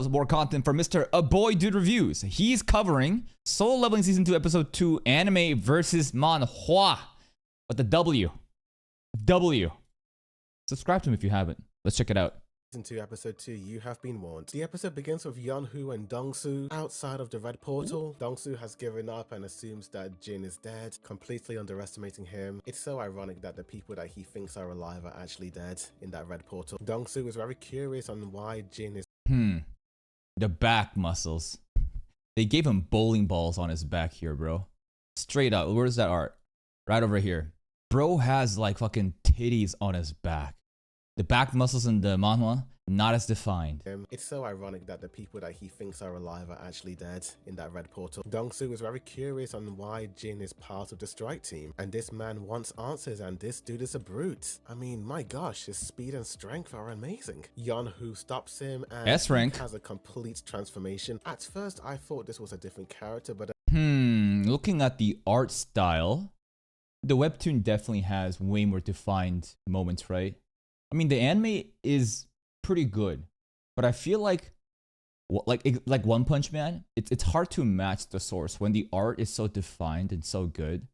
More content for Mr. Boydude Reviews. He's covering Solo Leveling Season 2, Episode 2, Anime versus Manhwa. With the W. Subscribe to him if you haven't. Let's check it out. Season 2, Episode 2, You Have Been Warned. The episode begins with Yeonhu and Dongsu outside of the red portal. Dongsu has given up and assumes that Jin is dead, completely underestimating him. It's so ironic that the people that he thinks are alive are actually dead in that red portal. Dongsu is very curious on why Jin is The back muscles. They gave him bowling balls on his back here, bro. Straight up. Where's that art? Right over here. Bro has like fucking titties on his back. The back muscles in the manhwa, not as defined. It's so ironic that the people that he thinks are alive are actually dead in that red portal. Dongsu is very curious on why Jin is part of the strike team, and this man wants answers, and this dude is a brute. I mean, my gosh, his speed and strength are amazing. Yeonhu stops him and S-rank has a complete transformation. At first, I thought this was a different character, but looking at the art style, the webtoon definitely has way more defined moments, right? I mean, the anime is pretty good, but I feel like One Punch Man, it's hard to match the source when the art is so defined and so good.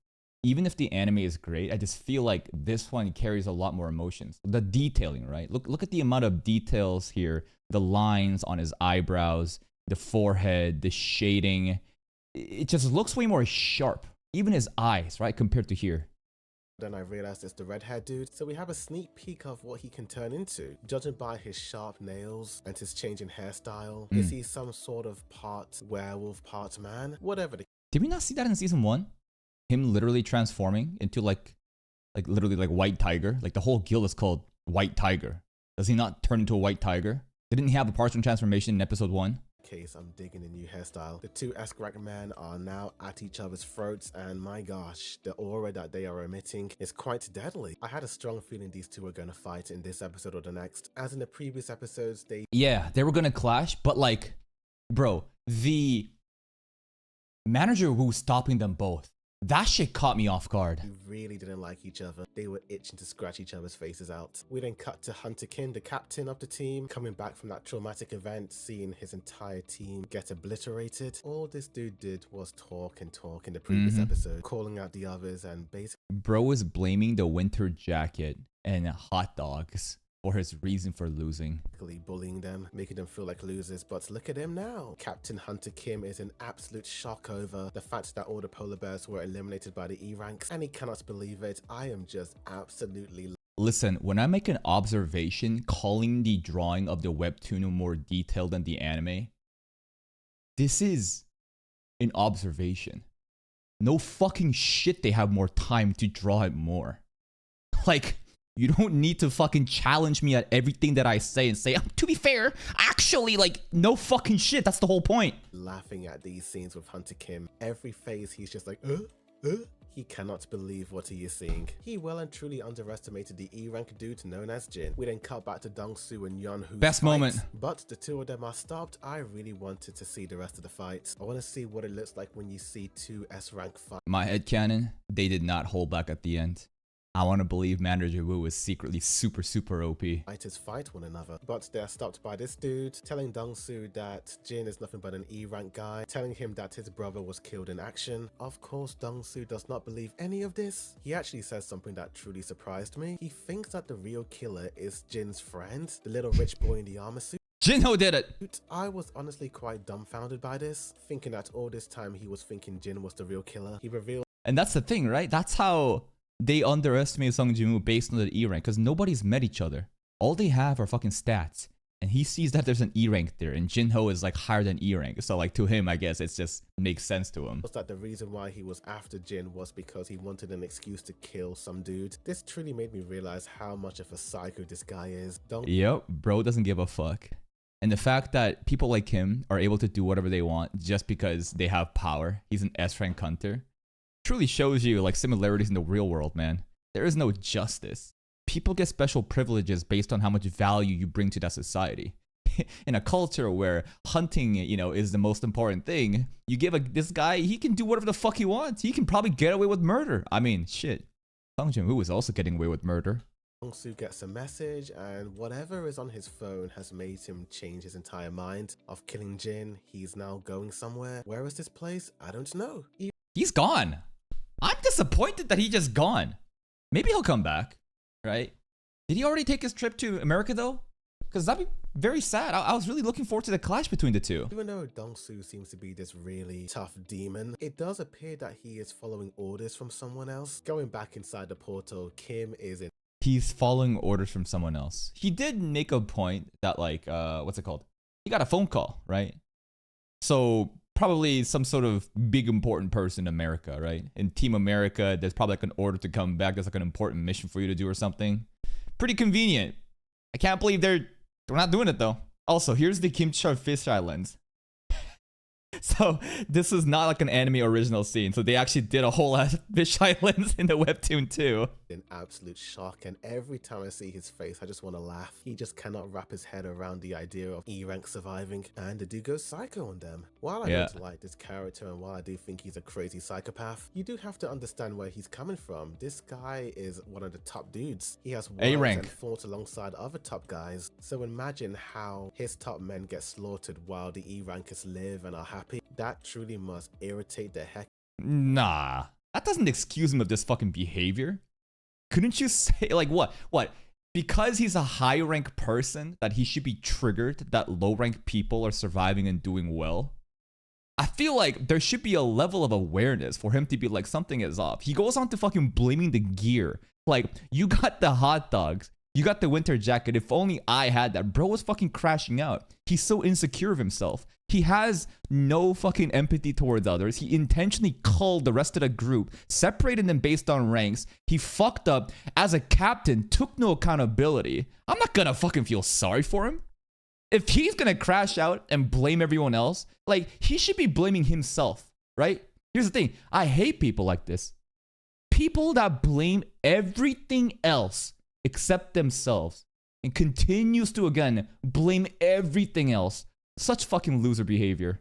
Even if the anime is great, I just feel like this one carries a lot more emotions. The detailing, right? Look at the amount of details here. The lines on his eyebrows, the forehead, the shading. It just looks way more sharp. Even his eyes, right, compared to here. then I realized it's the red-haired dude, so we have a sneak peek of what he can turn into. Judging by his sharp nails and his change in hairstyle, is he some sort of part werewolf, part man? Whatever the— Did we not see that in season 1? Him literally transforming into like literally like White Tiger. Like the whole guild is called White Tiger. Does he not turn into a White Tiger? Didn't he have a partial transformation in episode 1? case, I'm digging a new hairstyle. The two Eskrak men are now at each other's throats, and my gosh, the aura that they are emitting is quite deadly. I had a strong feeling these two were going to fight in this episode or the next. As in the previous episodes, they were gonna clash, but like, bro, the manager who was stopping them both, that shit caught me off guard. really didn't like each other. They were itching to scratch each other's faces out. We then cut to Hunter Kin, the captain of the team, coming back from that traumatic event, seeing his entire team get obliterated. All this dude did was talk and talk in the previous episode, calling out the others and basically— Bro is blaming the winter jacket and hot dogs for his reason for losing. bullying them, making them feel like losers. But look at him now. Captain Hunter Kim is in absolute shock over the fact that all the polar bears were eliminated by the E ranks, and he cannot believe it. I am just absolutely— Listen, when I make an observation calling the drawing of the webtoon more detailed than the anime, this is an observation. No fucking shit they have more time to draw it more. Like, you don't need to fucking challenge me at everything that I say and say, to be fair, actually, like, no fucking shit. That's the whole point. Laughing at these scenes with Hunter Kim. Every phase he's just like, He cannot believe what he is seeing. He well and truly underestimated the E-rank dude known as Jin. We then cut back to Dongsu and Yeonhu's best fight, moment. But the two of them are stopped. I really wanted to see the rest of the fight. I want to see what it looks like when you see two S-rank fight. My headcanon, they did not hold back at the end. I want to believe Manager Wu is secretly super OP. Fighters fight one another, but they're stopped by this dude, telling Dongsu that Jin is nothing but an E-rank guy, telling him that his brother was killed in action. Of course, Dongsu does not believe any of this. He actually says something that truly surprised me. He thinks that the real killer is Jin's friend, the little rich boy in the armor suit. Jinho did it! I was honestly quite dumbfounded by this, thinking that all this time he was thinking Jin was the real killer. He revealed— And that's the thing, right? That's how they underestimate Sung Jin-woo based on the E rank, because nobody's met each other. All they have are fucking stats. And he sees that there's an E rank there, and Jinho is like higher than E rank. So like to him, I guess it's just makes sense to him. that the reason why he was after Jin was because he wanted an excuse to kill some dude. This truly made me realize how much of a psycho this guy is. Yep, bro doesn't give a fuck. And the fact that people like him are able to do whatever they want just because they have power, he's an S rank hunter, truly shows you like similarities in the real world, man. There is no justice. People get special privileges based on how much value you bring to that society. In a culture where hunting, you know, is the most important thing, you give this guy, he can do whatever the fuck he wants. He can probably get away with murder. I mean, shit. Sung Jin-woo is also getting away with murder. Dongsu gets a message, and whatever is on his phone has made him change his entire mind of killing Jin. He's now going somewhere. Where is this place? I don't know. He's gone. I'm disappointed that he just gone. Maybe he'll come back, right? Did he already take his trip to America though? Because that'd be very sad. I was really looking forward to the clash between the two. Even though Dongsu seems to be this really tough demon, it does appear that he is following orders from someone else. Going back inside the portal, Kim is in. He's following orders from someone else. He did make a point that like, what's it called? He got a phone call, right? So probably some sort of big important person in America, right? In Team America, there's probably like an order to come back. There's like an important mission for you to do or something. Pretty convenient. I can't believe they're not doing it though. Also, here's the Kimchi Fish Islands. So this is not like an anime original scene. So they actually did a whole ass fish islands in the webtoon too. In absolute shock, and every time I see his face I just want to laugh. He just cannot wrap his head around the idea of E-rank surviving, and the dude goes psycho on them. While I don't like this character, and while I do think he's a crazy psychopath, you do have to understand where he's coming from. This guy is one of the top dudes. He has worked and fought alongside other top guys, so imagine how his top men get slaughtered while the E-rankers live and are happy. That truly must irritate the heck. Nah, that doesn't excuse him of this fucking behavior. Couldn't you say, like, what? Because he's a high rank person that he should be triggered that low rank people are surviving and doing well? I feel like there should be a level of awareness for him to be like, something is off. He goes on to fucking blaming the gear. Like, you got the hot dogs. You got the winter jacket. If only I had that. Bro was fucking crashing out. He's so insecure of himself. He has no fucking empathy towards others. He intentionally culled the rest of the group, separated them based on ranks. He fucked up as a captain, took no accountability. I'm not gonna fucking feel sorry for him. If he's gonna crash out and blame everyone else, like, he should be blaming himself, right? Here's the thing. I hate people like this. People that blame everything else except themselves and continues to, again, blame everything else. Such fucking loser behavior.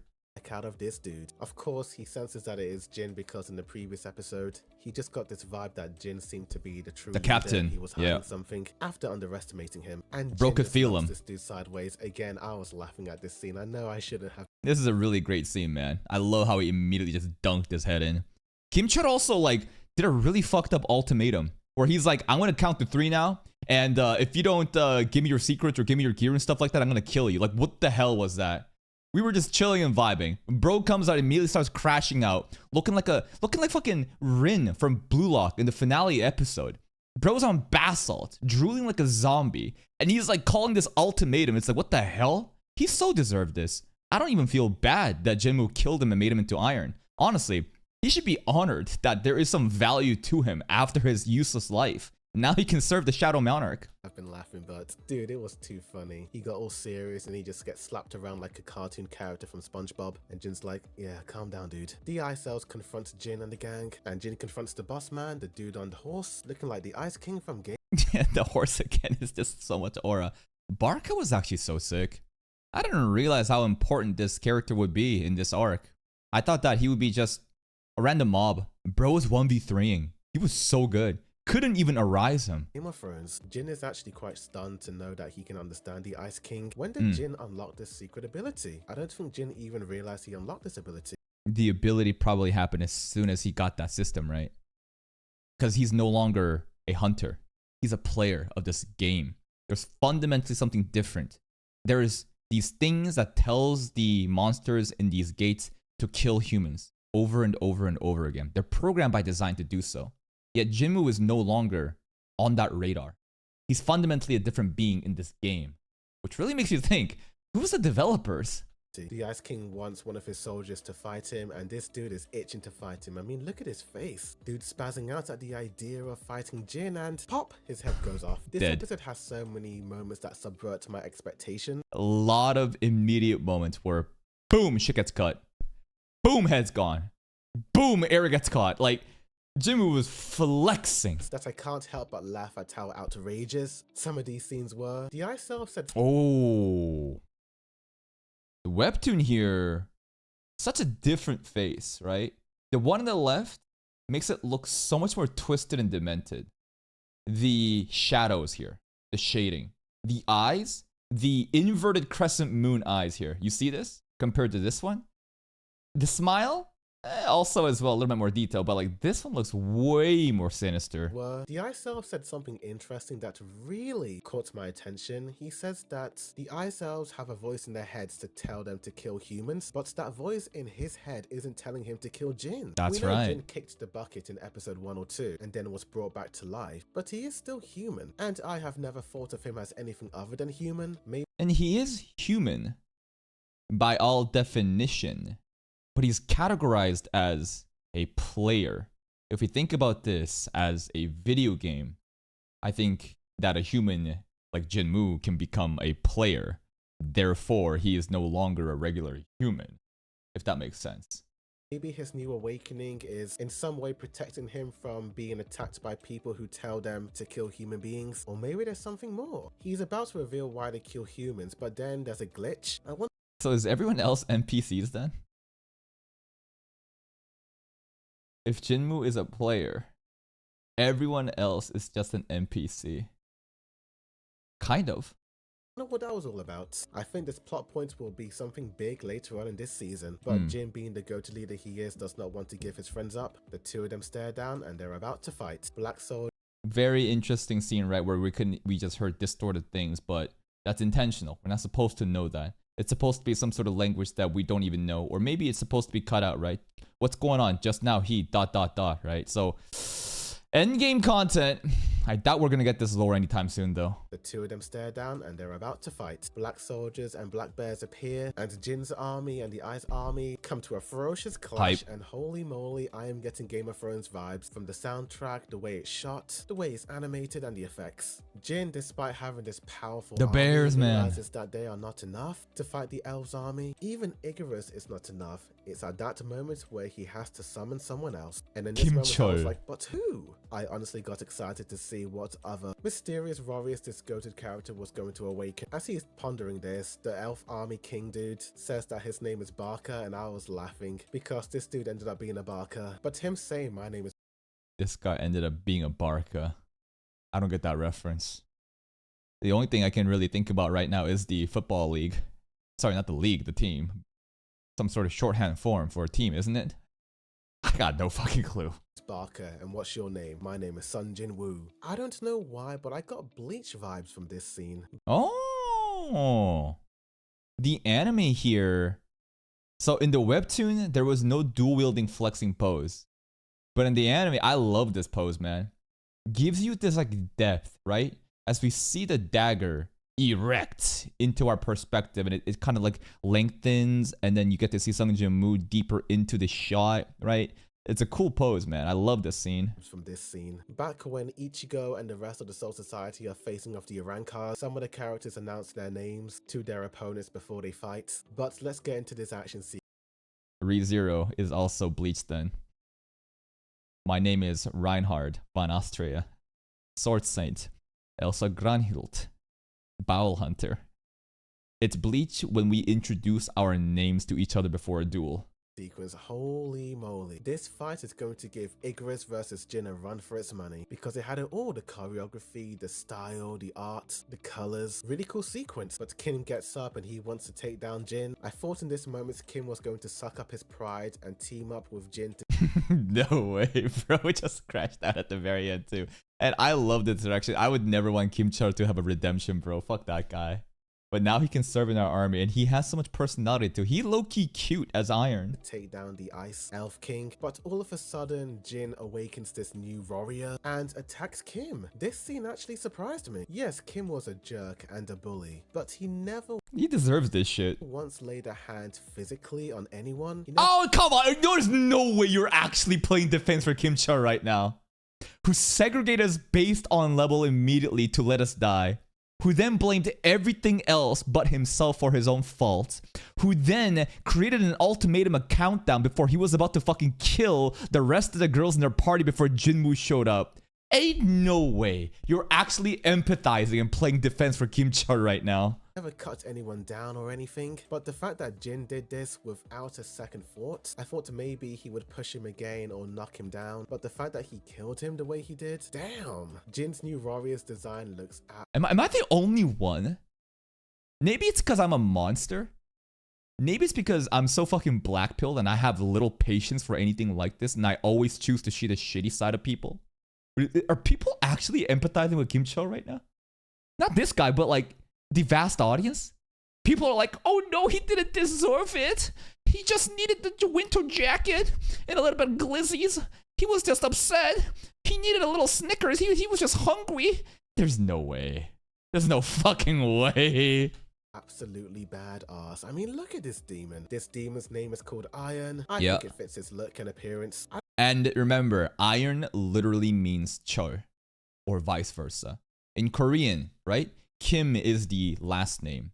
Out of this dude. Of course, he senses that it is Jin because in the previous episode, he just got this vibe that Jin seemed to be the true captain. He was hiding something after underestimating him. And Bro Jin could feel him. This dude sideways. Again, I was laughing at this scene. I know I shouldn't have. This is a really great scene, man. I love how he immediately just dunked his head in. Kim Chul also like did a really fucked up ultimatum where he's like, I'm gonna count to 3 now. And if you don't give me your secrets or give me your gear and stuff like that, I'm gonna kill you. Like, what the hell was that? We were just chilling and vibing. Bro comes out, immediately starts crashing out, looking like fucking Rin from Blue Lock in the finale episode. Bro's on basalt, drooling like a zombie, and he's like calling this ultimatum. It's like, what the hell? He so deserved this. I don't even feel bad that Jinwoo killed him and made him into iron. Honestly, he should be honored that there is some value to him after his useless life. Now he can serve the Shadow Monarch. I've been laughing, but dude, it was too funny. He got all serious and he just gets slapped around like a cartoon character from SpongeBob. And Jin's like, yeah, calm down, dude. DI Cells confronts Jin and the gang, and Jin confronts the boss man, the dude on the horse, looking like the Ice King from Game. Yeah, the horse again is just so much aura. Barca was actually so sick. I didn't realize how important this character would be in this arc. I thought that he would be just a random mob. Bro was 1v3ing. He was so good. Couldn't even arise him. Game of Thrones, Jin is actually quite stunned to know that he can understand the Ice King. When did Jin unlock this secret ability? I don't think Jin even realized he unlocked this ability. The ability probably happened as soon as he got that system, right? Because he's no longer a hunter. He's a player of this game. There's fundamentally something different. There's these things that tells the monsters in these gates to kill humans over and over and over again. They're programmed by design to do so. Yet Jinwoo is no longer on that radar. He's fundamentally a different being in this game, which really makes you think, who's the developers? The Ice King wants one of his soldiers to fight him, and this dude is itching to fight him. I mean, look at his face. Dude spazzing out at the idea of fighting Jin, and pop, his head goes off. This episode has so many moments that subvert my expectation. A lot of immediate moments where, boom, shit gets cut. Boom, head's gone. Boom, Eric gets caught. Like, Jinwoo was flexing. That I can't help but laugh at how outrageous some of these scenes were. The I self said, oh, the webtoon here, such a different face, right? The one on the left makes it look so much more twisted and demented. the shadows here, the shading, the eyes, the inverted crescent moon eyes here. You see this compared to this one? The smile, also as well, a little bit more detail, but like this one looks way more sinister. The Ice Elf said something interesting that really caught my attention. He says that the Ice Elves have a voice in their heads to tell them to kill humans, but that voice in his head isn't telling him to kill Jin. That's we know right. Jin kicked the bucket in episode 1 or 2 and then was brought back to life, but he is still human, and I have never thought of him as anything other than human. Maybe. And he is human by all definition, but he's categorized as a player. If we think about this as a video game, I think that a human like Jinmu can become a player. Therefore, he is no longer a regular human, if that makes sense. Maybe his new awakening is in some way protecting him from being attacked by people who tell them to kill human beings. Or maybe there's something more. He's about to reveal why they kill humans, but then there's a glitch. So is everyone else NPCs then? If Jinmu is a player, everyone else is just an NPC. Kind of. I don't know what that was all about. I think this plot point will be something big later on in this season, but Jin, being the go-to leader he is, does not want to give his friends up. The two of them stare down and they're about to fight. Black Soul. Very interesting scene, right, where we just heard distorted things, but that's intentional. We're not supposed to know that. It's supposed to be some sort of language that we don't even know, or maybe it's supposed to be cut out, right? What's going on? Just now he ... right? So, endgame content. I doubt we're gonna get this lore anytime soon, though. The two of them stare down and they're about to fight. Black soldiers and black bears appear, and Jin's army and the Ice army come to a ferocious clash. Hype. And holy moly, I am getting Game of Thrones vibes from the soundtrack, the way it's shot, the way it's animated, and the effects. Jin, despite having this powerful The bears, man, realizes that they are not enough to fight the Elves army. Even Icarus is not enough. It's at that moment where he has to summon someone else. And in this moment, I was like, but who? I honestly got excited to see what other mysterious warriors this goated character was going to awaken. As he is pondering this, the Elf Army King dude says that his name is Barker, and I was laughing because this dude ended up being a Barker. But him saying my name is... This guy ended up being a Barker. I don't get that reference. The only thing I can really think about right now is the football league. Sorry, not the league, the team. Some sort of shorthand form for a team, isn't it? I got no fucking clue. Barker, and what's your name? My name is Sun Jin Woo. I don't know why, but I got Bleach vibes from this scene. Oh, the anime here. So in the webtoon, there was no dual wielding flexing pose, but in the anime, I love this pose, man. Gives you this like depth, right? As we see the dagger erect into our perspective, and it kind of like lengthens, and then you get to see Sung Jin move deeper into the shot, right? It's a cool pose, man. I love this scene. From this scene, back when Ichigo and the rest of the Soul Society are facing off the Urankars, some of the characters announce their names to their opponents before they fight. But let's get into this action scene. ReZero is also Bleach then. My name is Reinhard von Austria, Sword Saint, Elsa Granhild, Bowel Hunter. It's Bleach when we introduce our names to each other before a duel. Sequence. Holy moly. This fight is going to give Icarus versus Jin a run for its money because it had it all: the choreography, the style, the art, the colors. Really cool sequence. But Kim gets up and he wants to take down Jin. I thought in this moment Kim was going to suck up his pride and team up with Jin to No way, bro. We just crashed out at the very end too. And I love this direction. I would never want Kim Char to have a redemption, bro. Fuck that guy. But now he can serve in our army, and he has so much personality too. He low-key cute as iron. Take down the Ice Elf King, but all of a sudden, Jin awakens this new warrior and attacks Kim. This scene actually surprised me. Yes, Kim was a jerk and a bully, but he never deserves this shit. once laid a hand physically on anyone. Oh, come on. There's no way you're actually playing defense for Kim Char right now, who segregated us based on level immediately to let us die, who then blamed everything else but himself for his own fault, who then created an ultimatum, a countdown before he was about to fucking kill the rest of the girls in their party before Jinwoo showed up. Ain't no way you're actually empathizing and playing defense for Kim Char right now. never cut anyone down or anything, but the fact that Jin did this without a second thought, I thought maybe he would push him again or knock him down, but the fact that he killed him the way he did, damn. Jin's new warrior's design looks Am I the only one? Maybe it's because I'm a monster. Maybe it's because I'm so fucking black-pilled and I have little patience for anything like this, and I always choose to see the shitty side of people. Are people actually empathizing with Kim Cho right now? Not this guy, but like the vast audience. People are like, oh no, he didn't deserve it. He just needed the winter jacket and a little bit of glizzies. He was just upset. He needed a little Snickers. He was just hungry. There's no way. There's no fucking way. absolutely badass. I mean, look at this demon. This demon's name is called Iron. I Yeah. think it fits his look and appearance. And remember, iron literally means cho, or vice versa. In Korean, right? Kim is the last name.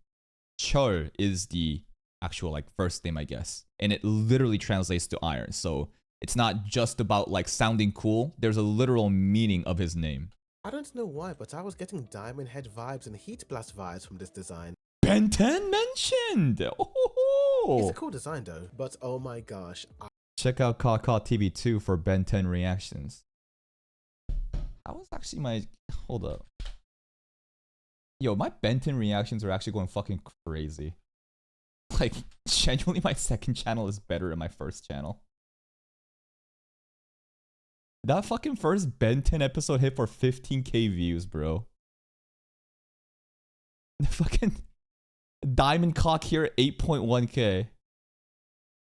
Cho is the actual like first name, I guess. And it literally translates to iron. So it's not just about like sounding cool. There's a literal meaning of his name. I don't know why, but I was getting Diamond Head vibes and Heat Blast vibes from this design. Ben 10 mentioned. It's Oh. a cool design though, but oh my gosh. Check out Kaka TV 2 for Ben 10 reactions. That was actually my... Hold up. Yo, my Ben 10 reactions are actually going fucking crazy. Like, genuinely my second channel is better than my first channel. That fucking first Ben 10 episode hit for 15k views, bro. The fucking... Diamond Cock here, 8.1k.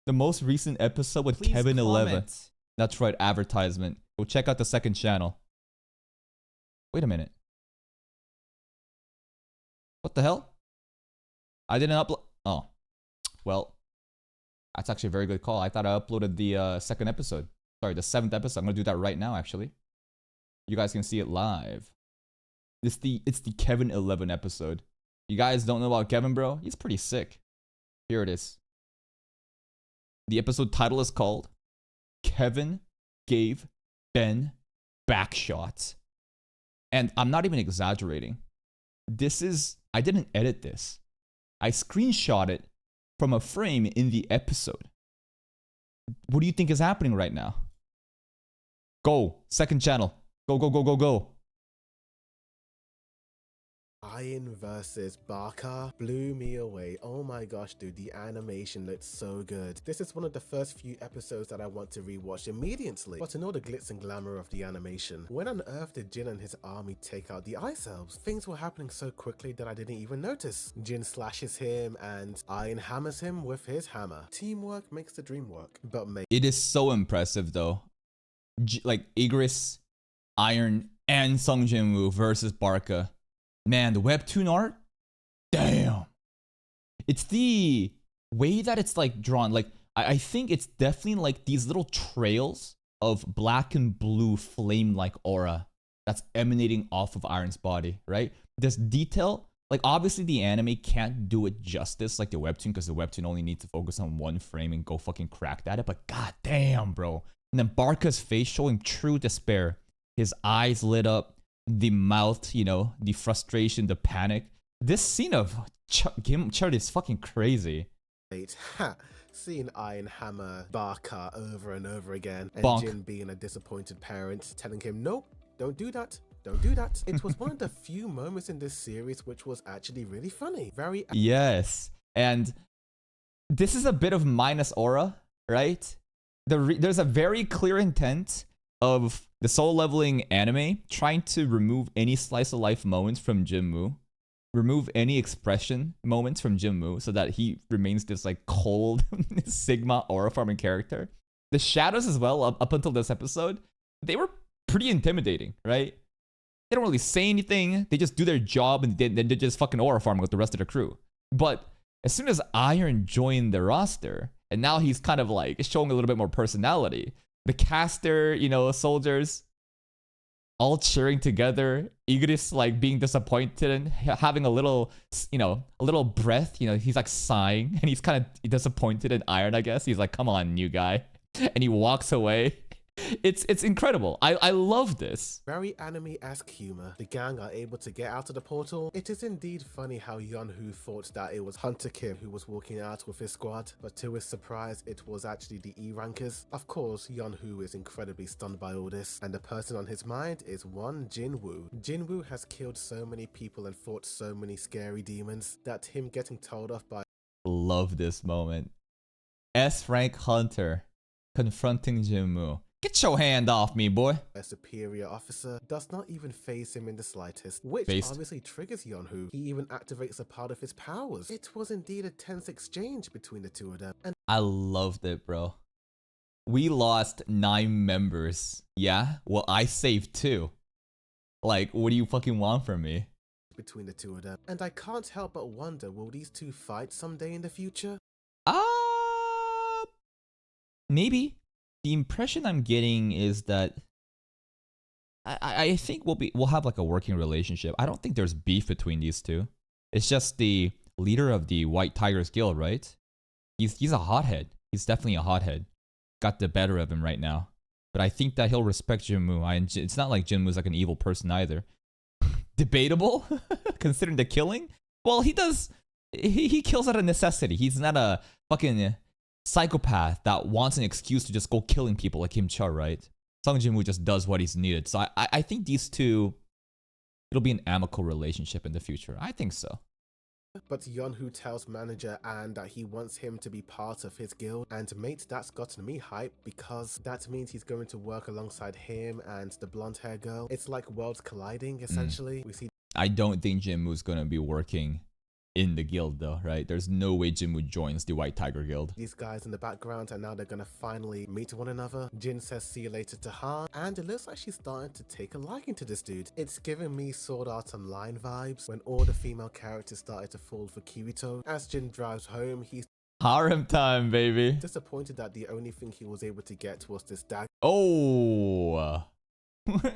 The most recent episode with Please Kevin 11. comment. That's right, advertisement. Go check out the second channel. Wait a minute. What the hell? I didn't upload. Oh. Well, that's actually a very good call. I thought I uploaded the second episode. Sorry, the 7th episode. I'm going to do that right now, actually. You guys can see it live. It's the Kevin 11 episode. You guys don't know about Kevin, bro? He's pretty sick. Here it is. The episode title is called Kevin Gave Ben Backshots. And I'm not even exaggerating. I didn't edit this. I screenshot it from a frame in the episode. What do you think is happening right now? Go, second channel. Go, go, go, go, go. Iron versus Barker blew me away. Oh my gosh, dude, the animation looked so good. This is one of the first few episodes that I want to rewatch immediately. But in all the glitz and glamour of the animation, when on earth did Jin and his army take out the Ice Elves? Things were happening so quickly that I didn't even notice. Jin slashes him and Iron hammers him with his hammer. Teamwork makes the dream work. But It is so impressive though. Like Igris, Iron, and Sung Jin-woo versus Barca. Man, the webtoon art? Damn. It's the way that it's like drawn. Like, I think it's definitely like these little trails of black and blue flame-like aura that's emanating off of Iron's body, right? This detail, like obviously the anime can't do it justice like the webtoon, because the webtoon only needs to focus on one frame and go fucking crack at it. But god damn, bro. And then Barca's face showing true despair. His eyes lit up. The mouth, you know, the frustration, the panic. This scene of Kim Chart is fucking crazy. Seeing Iron hammer Barker over and over again, and Bonk. Jin being a disappointed parent, telling him, nope, don't do that. Don't do that. It was one of the few moments in this series which was actually really funny. Very Yes. And this is a bit of minus aura, right? There's a very clear intent of the soul leveling anime trying to remove any slice of life moments from Jinwoo, remove any expression moments from Jinwoo, so that he remains this like cold Sigma aura forming character. The shadows as well, up until this episode, they were pretty intimidating, right? They don't really say anything. They just do their job and then they're just fucking aura farming with the rest of the crew. But as soon as Iron joined the roster, and now he's kind of like showing a little bit more personality, the caster, you know, soldiers all cheering together. Igris like being disappointed and having a little, you know, a little breath. You know, he's like sighing and he's kind of disappointed in Iron, I guess. He's like, come on, new guy. And he walks away. It's incredible. I love this. Very anime-esque humor. The gang are able to get out of the portal. It is indeed funny how Yeonwoo thought that it was Hunter Kim who was walking out with his squad, but to his surprise, it was actually the E-rankers. Of course, Yeonwoo is incredibly stunned by all this, and the person on his mind is one Jinwoo. Jinwoo has killed so many people and fought so many scary demons that him getting told off by Love this moment. S rank Hunter confronting Jinwoo. Get your hand off me, boy. a superior officer does not even faze him in the slightest, which Based. obviously triggers Yeonwoo. He even activates a part of his powers. It was indeed a tense exchange between the two of them, and I loved it, bro. We lost 9 members. Yeah? Well, I saved 2. Like, what do you fucking want from me? between the two of them. And I can't help but wonder, will these two fight someday in the future? Maybe. The impression I'm getting is that I think we'll have like a working relationship. I don't think there's beef between these two. It's just the leader of the White Tigers Guild, right? He's a hothead. He's definitely a hothead. Got the better of him right now. But I think that he'll respect Jinwoo. It's not like Jinwoo's like an evil person either. Debatable, considering the killing. Well, he does. He kills out of necessity. He's not a fucking psychopath that wants an excuse to just go killing people like Kim Cha, right? Sung Jinwoo just does what he's needed. So I think these two, it'll be an amicable relationship in the future. I think so. But Yeonwoo tells manager Ann that he wants him to be part of his guild, and mate, that's gotten me hyped because that means he's going to work alongside him and the blonde hair girl. It's like worlds colliding, essentially. We see I don't think Jinwoo's gonna be working in the guild though, right? There's no way Jinwoo joins the White Tiger Guild. these guys in the background, and now they're gonna finally meet one another. Jin says see you later to Han, and it looks like she's starting to take a liking to this dude. It's giving me Sword Art Online vibes when all the female characters started to fall for Kirito. As Jin drives home, he's Harem time, baby. disappointed that the only thing he was able to get was this dagger. Oh,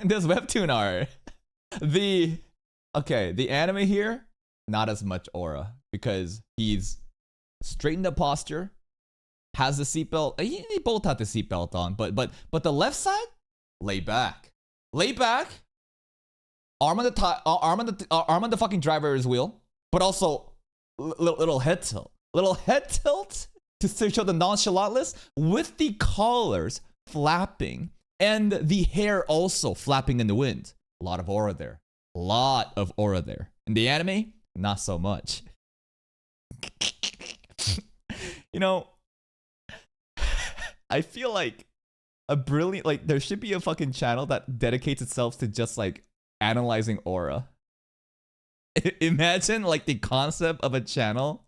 this webtoon art. The anime here, not as much aura because he's straightened the posture, has the seatbelt. They both have the seatbelt on, but the left side, lay back, arm on the fucking driver's wheel, but also little head tilt to show the nonchalantness with the collars flapping and the hair also flapping in the wind. A lot of aura there. In the anime, not so much. You know, I feel like there should be a fucking channel that dedicates itself to just like analyzing aura. Imagine like the concept of a channel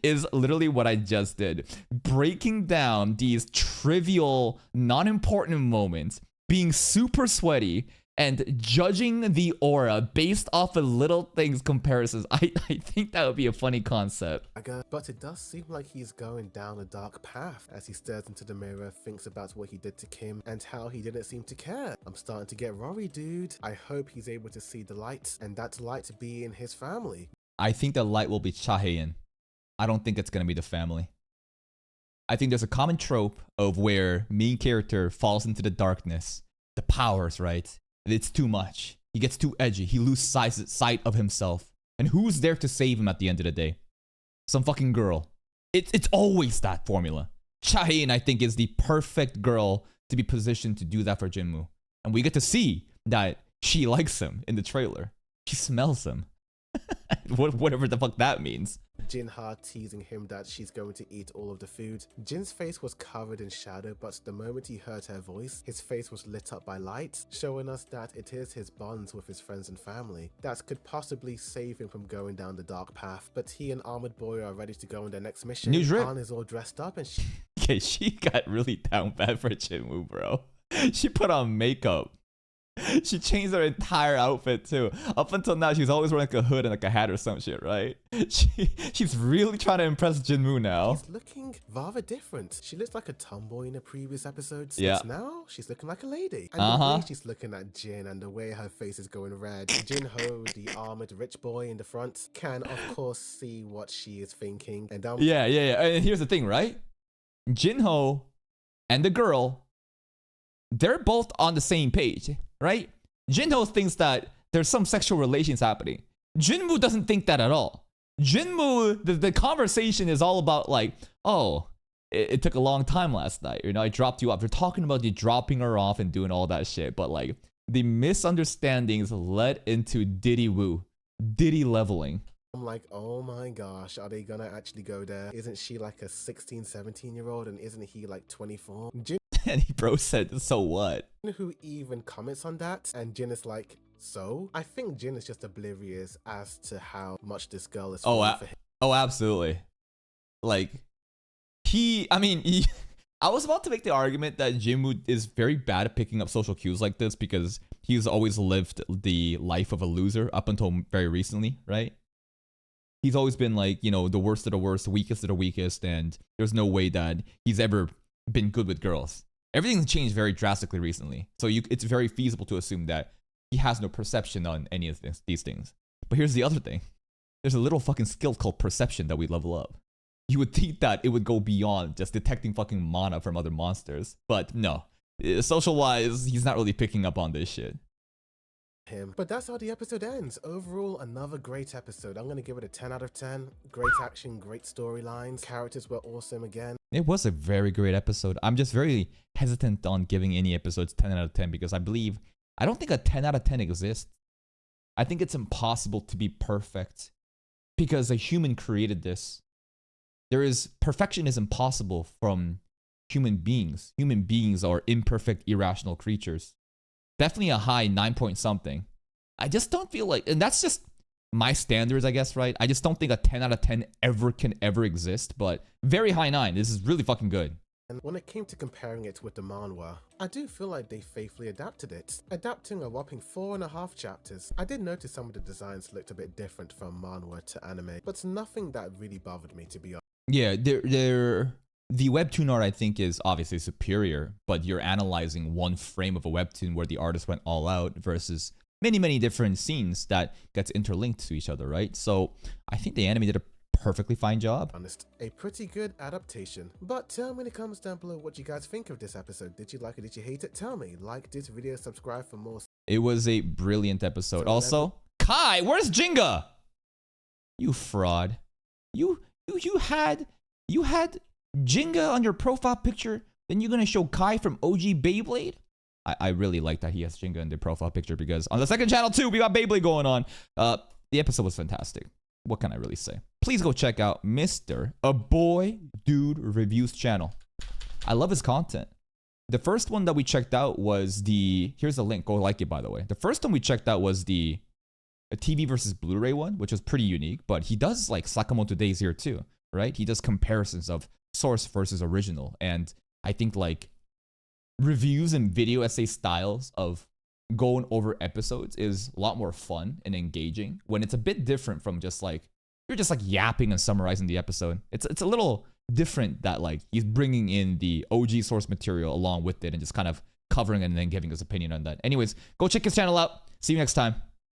is literally what I just did. Breaking down these trivial, non-important moments, being super sweaty, and judging the aura based off of little things comparisons. I think that would be a funny concept. But it does seem like he's going down a dark path as he stares into the mirror, thinks about what he did to Kim and how he didn't seem to care. I'm starting to get worried, dude. I hope he's able to see the light, and that light be in his family. I think the light will be Chahaein. I don't think it's going to be the family. I think there's a common trope of where main character falls into the darkness. The powers, right? It's too much. He gets too edgy. He loses sight of himself. And who's there to save him at the end of the day? Some fucking girl. It's always that formula. Chahaein, I think, is the perfect girl to be positioned to do that for Jinwoo. And we get to see that she likes him in the trailer. She smells him. Whatever the fuck that means. Jinha teasing him that she's going to eat all of the food. Jin's face was covered in shadow, but the moment he heard her voice, his face was lit up by light, showing us that it is his bonds with his friends and family that could possibly save him from going down the dark path. But he and Armored Boy are ready to go on their next mission. Han is all dressed up and she got really down bad for Jinwoo, bro. She put on makeup. She changed her entire outfit too. Up until now, she's always wearing like a hood and like a hat or some shit, right? She's really trying to impress Jinwoo now. She's looking rather different. She looks like a tomboy in the previous episodes. Yeah. Now she's looking like a lady. And the way she's looking at Jin and the way her face is going red. Jinho, the armored rich boy in the front, can of course see what she is thinking. And yeah. And here's the thing, right? Jinho and the girl they're both on the same page, right? Jinho thinks that there's some sexual relations happening. Jinmu doesn't think that at all. Jinmu, the conversation is all about like, oh, it took a long time last night. You know, I dropped you off. They're talking about you dropping her off and doing all that shit. But like, the misunderstandings led into Diddy woo, Diddy leveling. I'm like, oh my gosh, are they gonna actually go there? Isn't she like a 16, 17-year-old and isn't he like 24? Jin, And he bro said, so what? who even comments on that, and Jin is like, so? I think Jin is just oblivious as to how much this girl is falling for him. Oh, absolutely. Like, I was about to make the argument that Jinwoo is very bad at picking up social cues like this because he's always lived the life of a loser up until very recently, right? He's always been like, you know, the worst of the worst, weakest of the weakest, and there's no way that he's ever been good with girls. Everything's changed very drastically recently, so it's very feasible to assume that he has no perception on any of these things. But here's the other thing. There's a little fucking skill called perception that we level up. You would think that it would go beyond just detecting fucking mana from other monsters. But no. Social-wise, he's not really picking up on this shit. But that's how the episode ends. Overall, another great episode. I'm going to give it a 10 out of 10. Great action, great storylines. Characters were awesome again. It was a very great episode. I'm just very hesitant on giving any episodes 10 out of 10 because I don't think a 10 out of 10 exists. I think it's impossible to be perfect because a human created this. Perfection is impossible from human beings. Human beings are imperfect, irrational creatures. Definitely a high 9 point something. I just don't feel like, and that's just my standards, I guess, right? I just don't think a 10 out of 10 can ever exist, but very high 9. This is really fucking good. And when it came to comparing it with the manhwa, I do feel like they faithfully adapted it, adapting a whopping 4.5 chapters. I did notice some of the designs looked a bit different from manhwa to anime, but nothing that really bothered me, to be honest. Yeah, the webtoon art I think is obviously superior, but you're analyzing one frame of a webtoon where the artist went all out versus many different scenes that gets interlinked to each other, right? So I think the anime did a perfectly fine job. Honest, a pretty good adaptation. But tell me in the comments down below what you guys think of this episode. Did you like it? Did you hate it? Tell me. Like this video, subscribe for more. It was a brilliant episode. Also, Kai, where's Jinga? You fraud. You had Jinga on your profile picture, then you're gonna show Kai from OG Beyblade? I really like that he has Jinga in the profile picture because on the second channel too, we got Beyblade going on. The episode was fantastic. What can I really say? Please go check out Mr. A Boy Dude Reviews channel. I love his content. The first one that we checked out was here's the link, go like it by the way. The first one we checked out was a TV versus Blu-ray one, which was pretty unique, but he does like Sakamoto Days here too, right? He does comparisons of source versus original, and I think like reviews and video essay styles of going over episodes is a lot more fun and engaging when it's a bit different from just like you're just like yapping and summarizing the episode. It's a little different that like he's bringing in the OG source material along with it and just kind of covering it and then giving his opinion on that. Anyways, go check his channel out. See you next time.